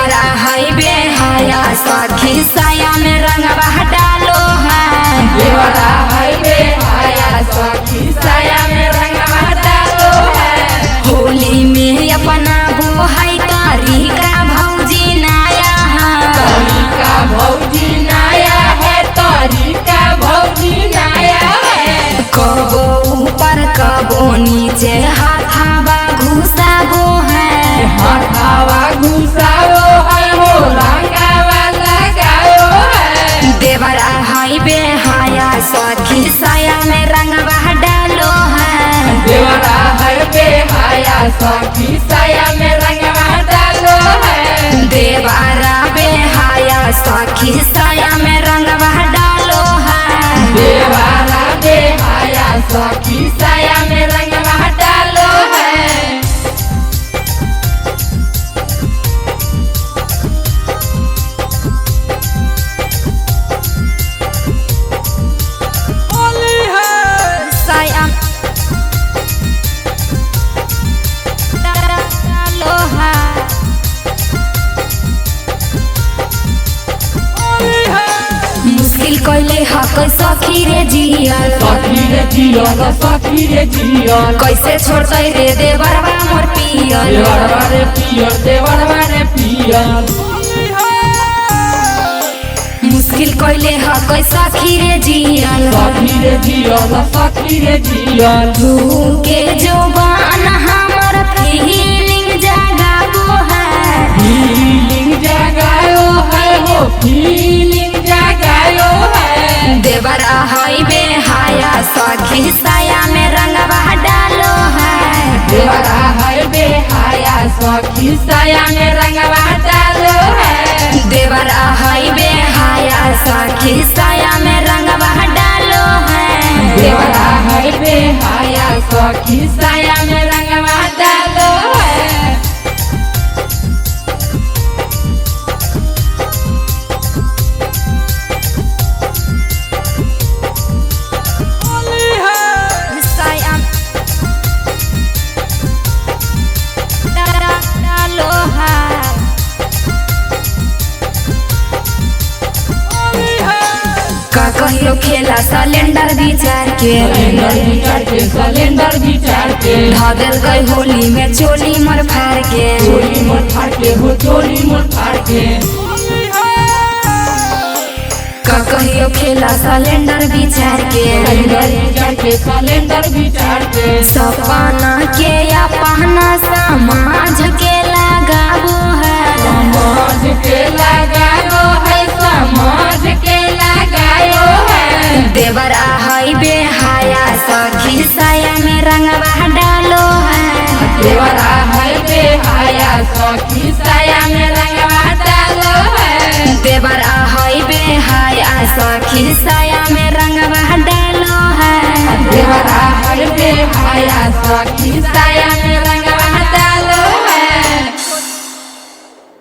देवरा है बेहाया सखी साया में रंगवा डालो है। देवरा है बेहाया सखी साया में रंगवा डालो है। होली में अपना बोहाई तरीका भौजी नाया है। तरीका भौजी नाया है। तरीका भौजी नाया है। कबो ऊपर कबो नीचे हाथावा घुसाबो है। हाथावा घुसाओ है हो रंगावा लगाओ है। देवरा है बेहाया सखी साया में रंगवा डालो है। देवरा है बेहाया सखी साया में रंगवा डालो है। देवरा बेहाया सखी साया में रंगवा डालो है। देवरा बेहाया सखी साया में रंगवा डालो है। साया डालो है। मुश्किल कैले हक सखी रे जियल। सखी रे जियल सखी रे जियल। कैसे छोड़ते रे देवरवा मोर पियल। देवरवा रे पियल देवरवा रे पियल। मुश्किल कैले हक सखी रे जियल। सखी रे जियल सखी रे जियल। के जोबान हमर फीलिंग जगाबो है। फीलिंग जगायो है हो फीलिंग जगायो है। देवरा है बेहाया सखी साया में रंगवा डालो है। देवरा है बेहाया सखी साया में रंगवा डालो है। देवरा है बेहाया सखी साया में रंगवा डालो है। देवरा है बेहाया सखी साया में रंगवा डालो है। साया डालो है। का कहियो खेला सिलेंडर विचार के। सिलेंडर बिचार के सिलेंडर बिचार के। धदल गई होली में चोली मर फाड़ के। चोली मोर फाड़ के हो चोली मोर फाड़ के। का कहियो खेला सिलेंडर विचार के। सिलेंडर बिचार के सिलेंडर बिचार के। सपना के या पहना समाज के लगाबो है। समाज के लगायो है समाज के लगायो है। देवरा है बेहाया सखी साया में रंगवा डालो है। देवरा है बेहाया सखी साया में रंगवा डालो है। देवरा है बेहाया सखी साया में रंगवा डालो है। देवरा है बेहाया सखी साया में